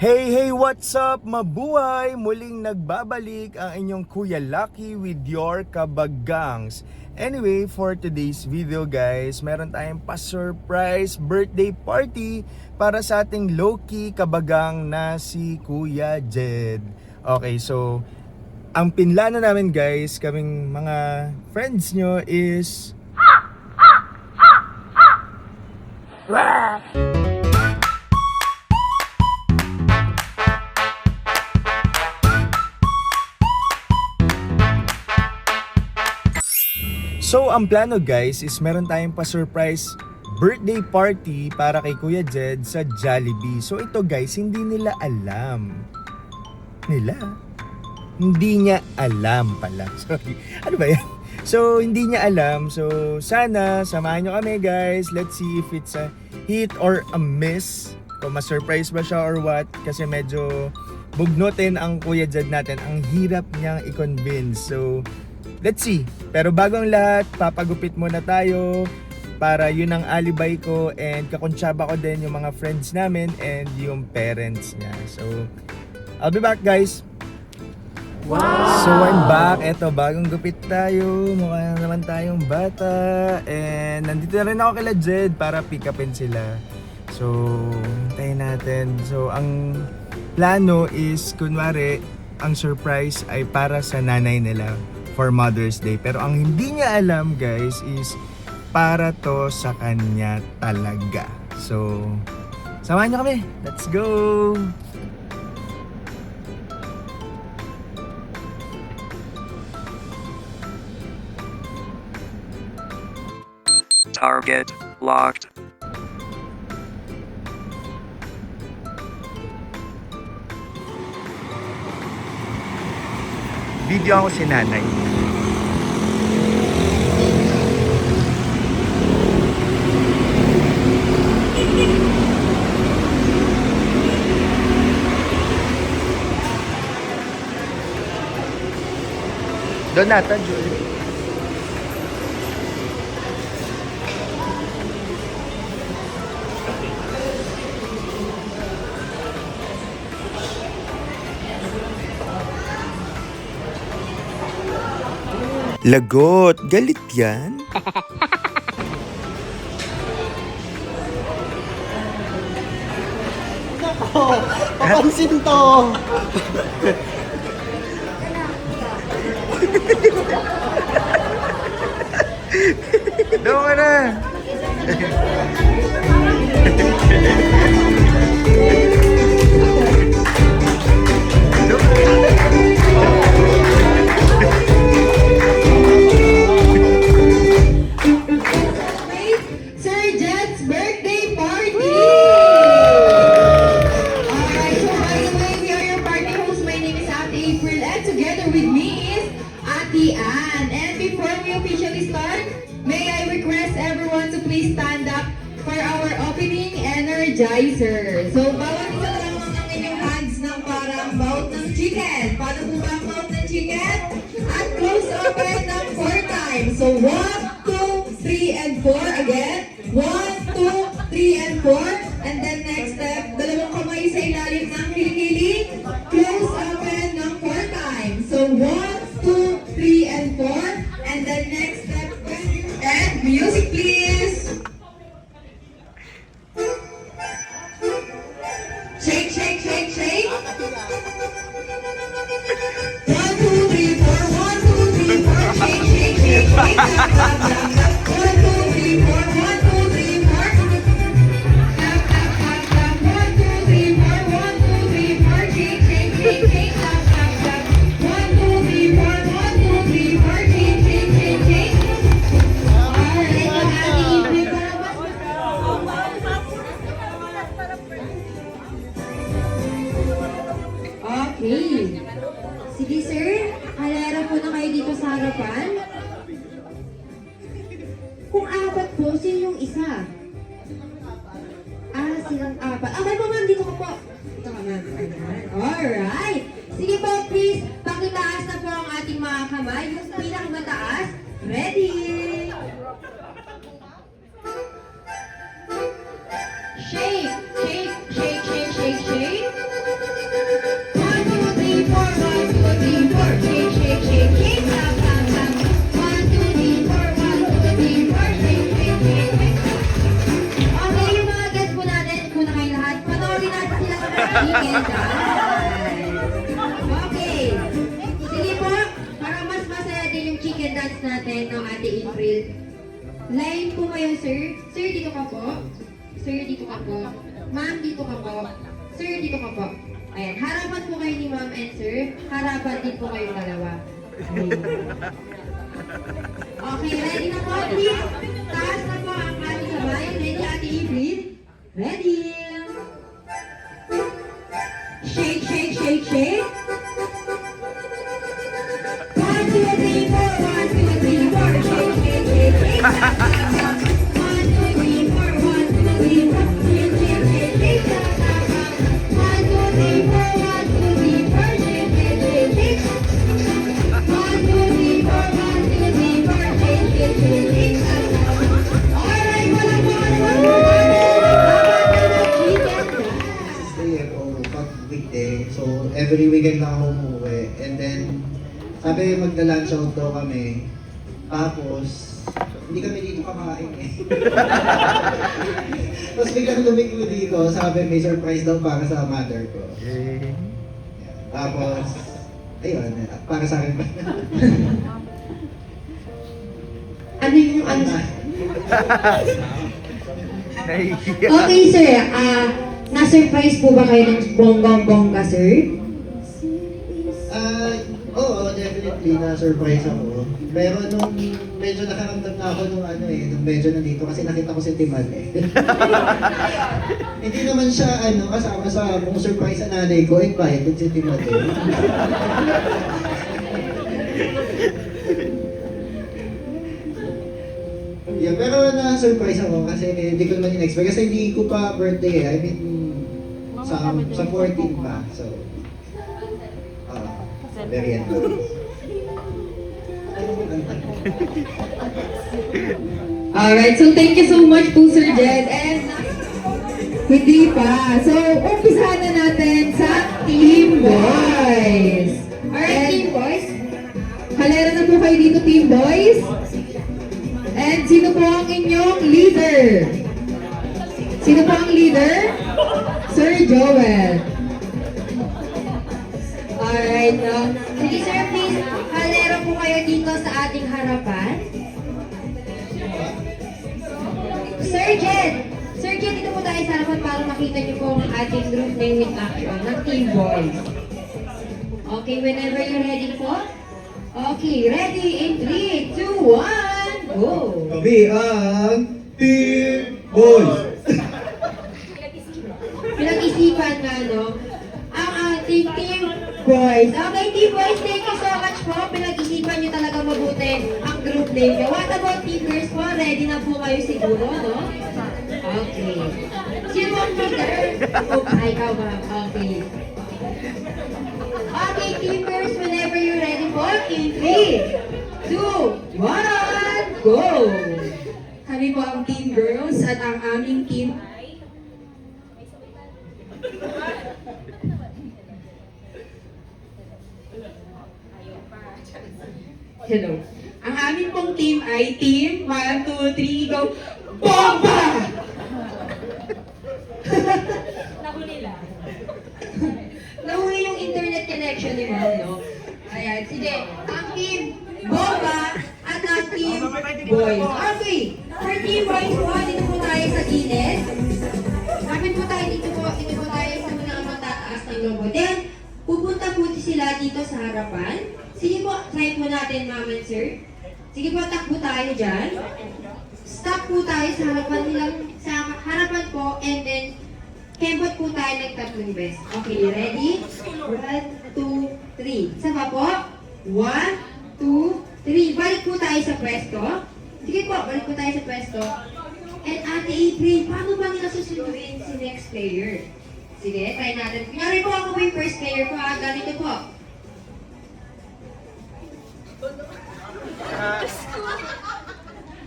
Hey, what's up? Mabuhay! Muling nagbabalik ang inyong Kuya Lucky with your kabagangs. Anyway, for today's video guys, meron tayong pa-surprise birthday party para sa ating low-key kabagang na si Kuya Jed. Okay, so ang pinlano namin guys, kaming mga friends nyo is So, ang plano guys is meron tayong pa-surprise birthday party para kay Kuya Jed sa Jollibee. So, ito guys, hindi nila alam. Hindi niya alam pala. Sorry. Ano ba yan? So, hindi niya alam. So, sana samahan nyo kami guys. Let's see if it's a hit or a miss. Kung ma-surprise ba siya or what. Kasi medyo bugnutin ang Kuya Jed natin. Ang hirap niyang i-convince. So, let's see. Pero bago ang lahat, papagupit muna tayo para yun ang alibay ko and kakonsyaba ko din yung mga friends namin and yung parents niya. So, I'll be back guys. Wow! So, I'm back. Eto, bagong gupit tayo. Mukha na naman tayong bata. And nandito na rin ako kila Jed para pick upin sila. So, hintayin natin. So, ang plano is, kunwari, ang surprise ay para sa nanay nila for Mother's Day. Pero ang hindi niya alam guys is para to sa kanya talaga. So, samahan niyo kami. Let's go! Target locked. Video ako si nanay. Donata, Julie. Lagot, galit yan? Nako, papansin to. Daw ka na! Sir Jed's birthday party! Alright, so by the way, we are your party hosts. My name is Ate April and together with me is Ate Ann. And before we officially start, may I request everyone to please stand up for our opening energizer. So, bawat isa lang ang inyong hands ng parang bout ng chicken. Paano po ba ang bout ng chicken? At close open ng 4 times. So, 1, 2, 3, and 4 again. 1, 2, 3, and 4. And then next step, dalawang kamay sa ilalim ng kilikili. Close open ng 4 times. So 1, 2, 3, and 4. And then next step, and music please. Shake, shake, shake, shake. 1, 2, 3, 4. 1, 2, 3, 4. Shake, shake, shake, shake. 1, 2, 3, 4. 1, 2, 3, 4. Clap, clap, clap, clap. 1, 2, 3, 4. 1, 2, 3, 4. Shake, shake, shake, shake. Clap, clap, clap. 1, 2, 3, 4. 1, 2, 3, 4. Shake, shake, shake, shake. Alright, Ate April, okay. Sige sir, halera po na kayo dito sa harapan. Kung apat po, sino yung isa? Silang apat. Okay po ma'am, dito ko po. Ito ka ma'am. Ayan. Alright. Sige po, please, pakitaas na po ang ating mga kamay. Yung pinakamataas. Ready? Shake, shake, shake, shake, shake, shake. chicken dance. Okay. Sige po, para mas masaya din yung chicken dance natin ng Ate April. Line po kayo, sir. Sir, dito ka po. Sir, dito ka po. Ma'am, dito ka po. Sir, dito ka po. Ayan, harapan po kayo ni ma'am and sir. Harapan din po kayong dalawa. Okay, ready na po, please. Taas na po ang ating kamay. Ready, Ate April? Ready? Shake, shake, shake, shake. 1, 2, 3, 4. 1, 2, 3, 4. Shake, shake, shake, shake. 1, 2, 3, 4. 1, 2, 3, 4. 1, 2, 3, 4. Shake, shake, shake, shake. 1, 2, 3, 4. 1, 2, 3, 4. Shake, shake, shake, shake. 1, 2, 3, 4. 1, 2, 3, 4. Shake, shake, shake, shake. Alright, wala po Stay at home pag weekday. So, every weekend na ako umuwi. And then, sabi magda-lunch out daw kami. Tapos, hindi kami dito kakain eh. Tapos biglang lumiko dito, sabi may surprise daw para sa mother ko. Okay. Tapos, ayun, para sa akin pa. Ano yung ano? Nahihiya. Okay, sir. Na-surprise po ba kayo ng bonggang-bongga, sir? Oo, definitely na-surprise ako. Pero nung medyo nakaramdam na ako nung nung medyo nandito kasi nakita ko si Timan eh. Hindi naman siya kasama sa kung surprise sa nanay ko, invited si Timan eh. Yeah, pero na-surprise ako kasi hindi ko naman in-expect kasi hindi ko pa birthday eh. I mean, sa 14 pa. So, very happy. Alright, so thank you so much po, Sir Jed. And hindi pa. So, umpisahan na natin sa Team Boys. Alright, Team Boys. Halera na po kayo dito, Team Boys. And sino po ang inyong leader? Sino po ang leader? Sir Joel. Alright, no? Sige, sir, please. Halera po kayo dito sa ating harapan. Sir Jed! Sir Jed, dito po tayo sa harapan para makita niyo po ang ating group name with action ng Team Boys. Okay, whenever you're ready po. Okay, ready in 3, 2, 1, go! Kami ang Team Boys! Pinag-isipan nga, no? Ang ating Team Boys. Okay, Team Boys, thank you so much po. Pinag-isipan niyo talaga mabuti ang group name niyo. What about Team Girls po? Ready na po kayo siguro, no? Okay. Sino ang leader? Ikaw ba? Okay. Okay, Team Girls, whenever you're ready po, in 3, 2, 1, go! Kami po ang Team Girls at ang aming team ay... Hello. Ang aming pong team ay Team 1, 2, 3, go! Bomba! Nahuli lang. Nahuli yung internet connection ni Ma'am, no? Ayan, sige. Ang Team Bomba at ang Team Boys. Okay, for Team Boys po, dito po tayo sa gilid. Kapit po tayo dito po tayo sa unang matataas ng logo. Then, pupunta po sila dito sa harapan. Sige po, try po natin, Ma'am and Sir. Sige po, takbo tayo dyan. Stop po tayo sa harapan nilang, sa harapan po, and then, kembot po tayo ng tatlong beses. Okay, ready? 1, 2, 3. Isa pa po. 1, 2, 3. Balik po tayo sa pwesto. Sige po, balik po tayo sa pwesto. And Ate April, paano ba nila susunduin si next player? Sige, try natin. Kunyari po ako po yung first player ko ha. Ganito po.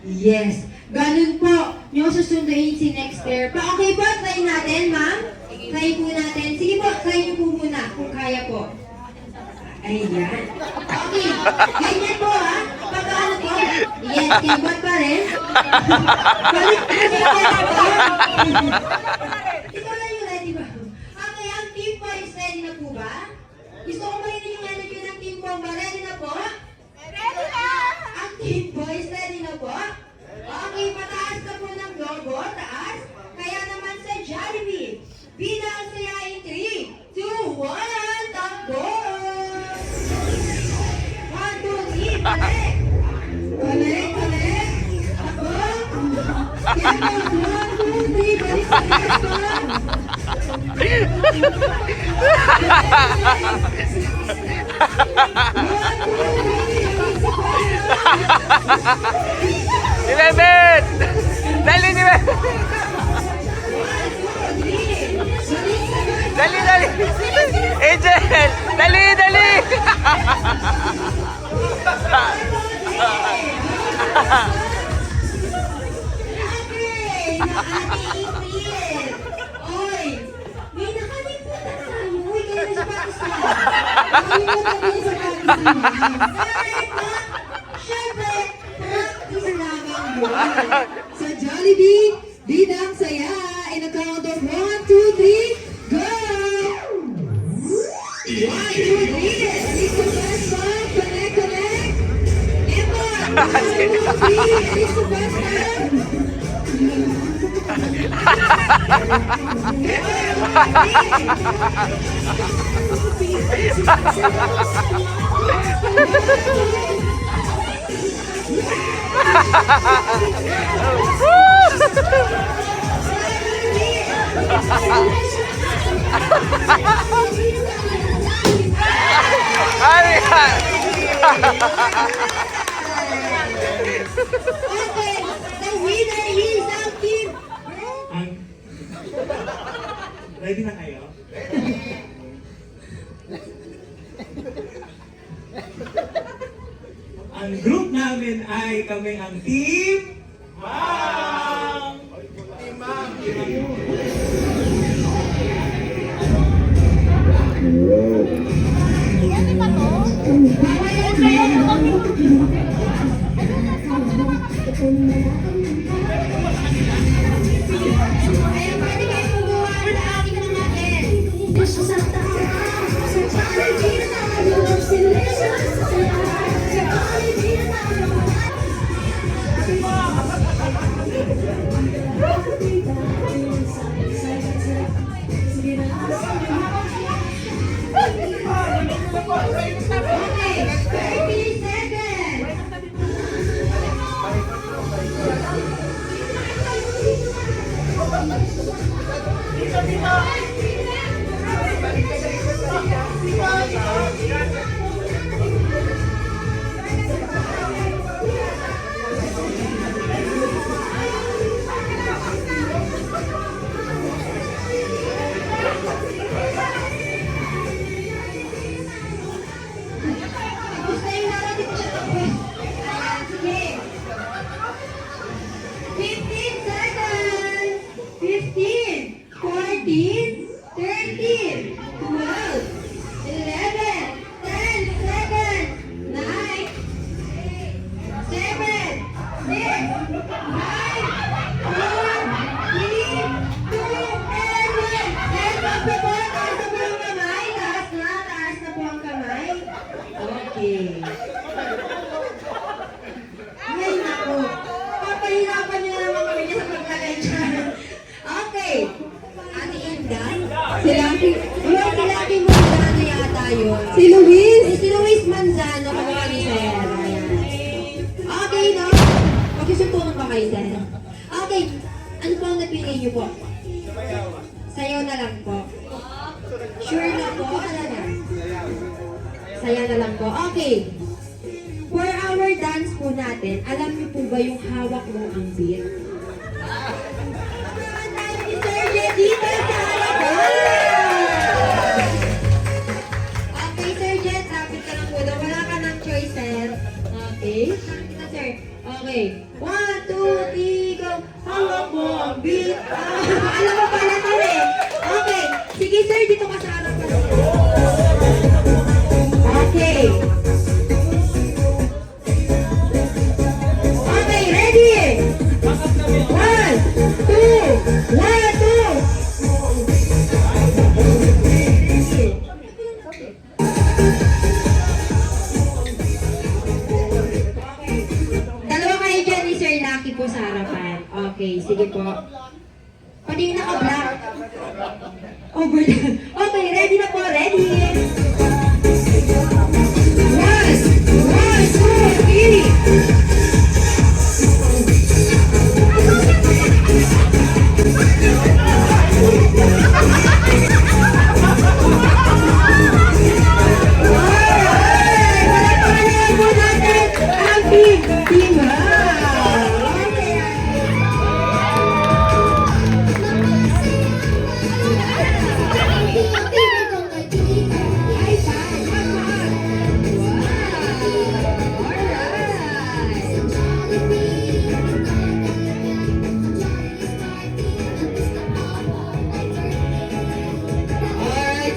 Yes. Ganun po. Yung susunduin si next player. Pa, okay po, try natin, ma'am. Try po natin. Sige po, try niyo po muna kung kaya po. Ayan. Okay. Ganyan po ha. Pag ano po. Yes, kibot pa rin. Balik po siya po. Ikaw na yung ready ba? Okay, ang Team ba? Ready na po? Ready na! Ang Team Boys, ready na po? Okay, pataas na po ng logo, taas. Kaya naman sa Jollibee, bilang saya in 3, 2, 1, takbo! 1, 2, 3, balik! Balik, balik! Takbo! Yan po, 1, 2, 3, balik sa pwesto! Ni Bebet! Dali ni Bebet! Dali, dali! Angel! Dali, dali! Okay, na ating itin. Oy, may nakalimutan tayo. Uy, kayo na sa Pakistan. Nakalimutan kayo sa Pakistan. Siyempre, practice lamang yun. Sa Jollibee, bidang saya. In a count of 1, 2, 3, go! 1, 2, 3. Alis sa pwesto. Connect, connect. Eman, 1, 2, 3. Alis sa pwesto. Ano yan? Okay, the winner is ang team. Ready na kayo? Ang group namin ay kami ang Team Mang! Team Mang! Kaya pwede kayo gumawa ng ating mga natin. Okay, 30 seconds. Gusto yung narating siya takbo. Ayan, sige. 15 seconds. 15, 14, 13, 12, 11, 10 seconds. 9, 7, 6, 5, 4, 3, 2, and 1. Hands up na po. Taas na po ang kamay. Taas na po ang kamay. Okay. Ay, naku. Papahirapan niyo naman kami niya sa pagtalay dyan. Okay. Ate Indan? Si Lucky. Uy, si Lucky Manzano yata yun. Si Luis? Si Luis Manzano. Kamukha ni Sir. Ayan. Okay, no? Magsusuntunan ba kayo, Sir? Okay. Ano po ang napili niyo po? Sayaw na lang po. Sure na po? Talaga? Saya na lang po. Okay. For our dance po natin, alam niyo po ba yung hawak mo ang beat? Tayo ni Sir Jet dito sa harapan! Okay, Sir Jet, lapit ka lang po daw. Wala ka ng choice, Sir. Okay. Ito, Sir. Okay. 1, 2, 3, go! Hawak mo ang beat! Alam mo pala to eh. Okay. Sige, Sir, dito ka sa harapan. Okay. Okay, ready?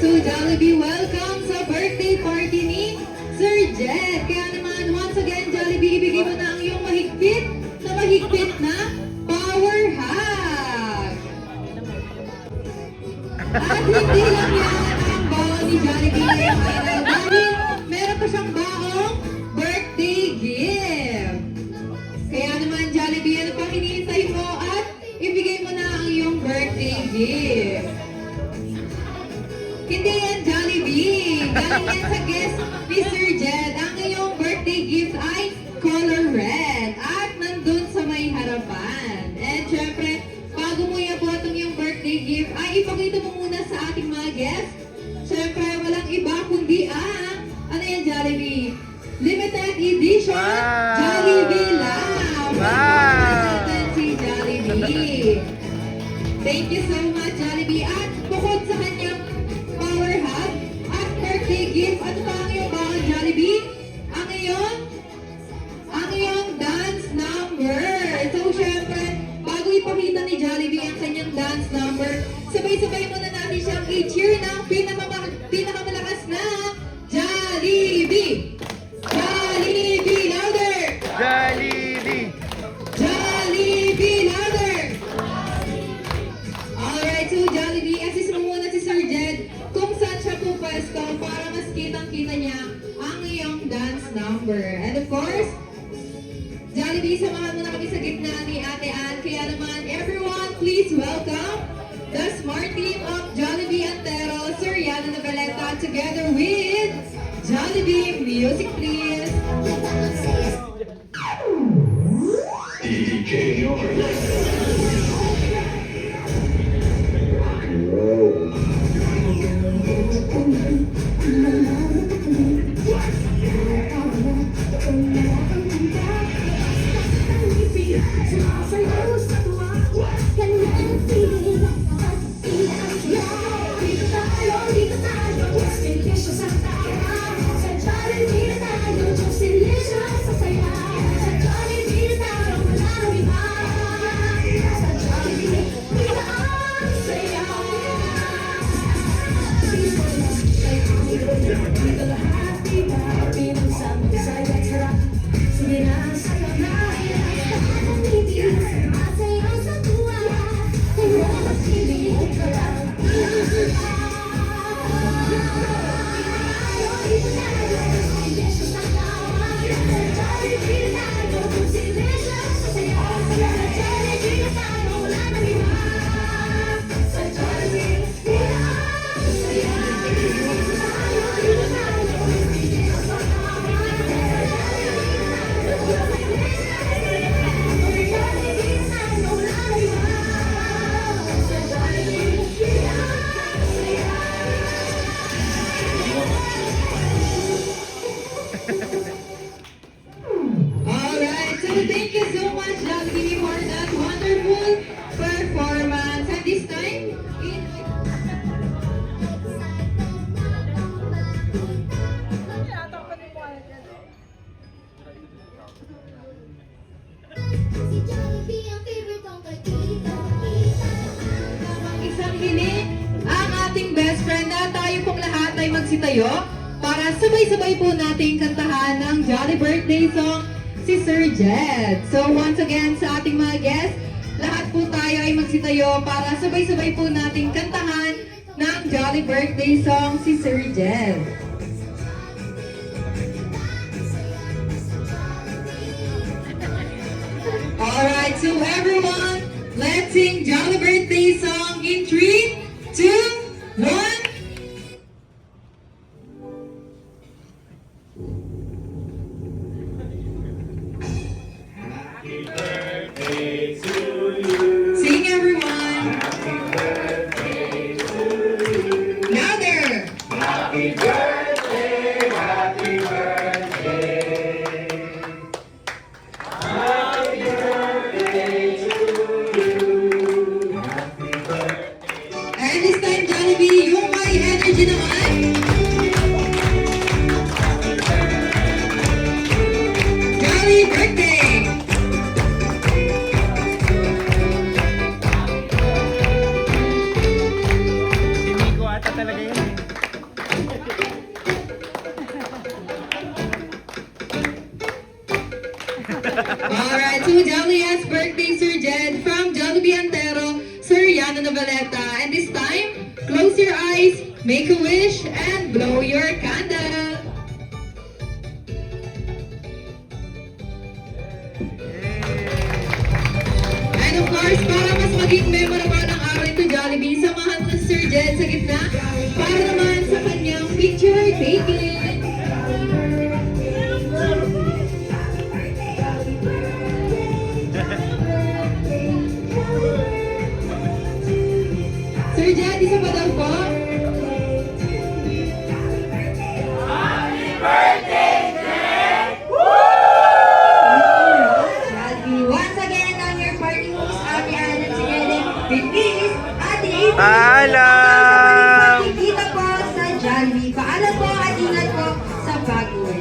so Jollibee, welcome sa birthday party ni Sir Jet. Kaya naman, once again, Jollibee, ibigay mo na ang iyong mahigpit na power hug. At hindi lang yan ang baon ni Jollibee ngayong araw. Dahil meron pa siyang baong birthday gift. Kaya naman, Jollibee, ano pang hinihintay mo? At ibigay mo na ang iyong birthday gift. Hindi yan Jollibee. Galing yan sa guest ni Sir Jed. Ang iyong birthday gift ay color red. At nandun sa may harapan. And syempre, bago mo iabot ang iyong birthday gift, ay ipakita mo muna sa ating mga guests. Syempre, walang iba kundi ang, ano yan Jollibee? Limited edition Wow! Jollibee Lab. Wow! Natin si Jollibee. Thank you so much Jollibee. At bukod sa kanyang power hug at birthday gift, ano pa ang iyong bakit Jollibee? Ang iyong dance number. So syempre, bago ipakita ni Jollibee ang kanyang dance number, sabay-sabay muna natin siyang i-cheer ng pinakamalakas na Jollibee! Jollibee louder! Jollibee! Jollibee louder! Alright, so Jollibee, assist mo muna si Sir Jed kung saan siya pupwesto para mas kitang-kita niya ang iyong dance number. And of course, Jollibee, samahan mo na kami sa gitna ni Ate Ann. Kaya naman, everyone, please welcome the smart team of Jollibee Antero, Sir Yana Navaleta, together with Jollibee. Music, please. Alright, so thank you so much, Jollibee, for that wonderful performance. And this time, Si Jollibee ang favorite kong kaibigan. isang hiling ang ating best friend na tayo pong lahat ay magsitayo para sabay-sabay po nating kantahan ng Jolly Birthday song si Sir Jed. So once again sa ating mga guests, lahat po tayo ay magsitayo para sabay-sabay po nating kantahan ng Jolly Birthday song si Sir Jed. Alright, so everyone, let's sing Jolly Birthday song in 3, 2, 1. Sing everyone. Louder. And this time, Jollibee, yung may energy naman. Jolly Birthday! Si Nico ata talaga yun eh. to Jolly's birthday, Sir Jed, from Jollibee Antero, Sir Yano Navaleta. And this time, close your eyes, make a wish, and blow your candle. And of course, para mas maging memorable ang araw ito, Jollibee, samahan mo si Sir Jed sa gitna para naman sa kanyang picture taking. Sir Jed, isa pa daw po. Jollibee. Once again, I'm your party host, Ate Ann, and together with Miss Ate April. Paalam! Dito po sa Jollibee. Paalam po at ingat po sa pag-uwi.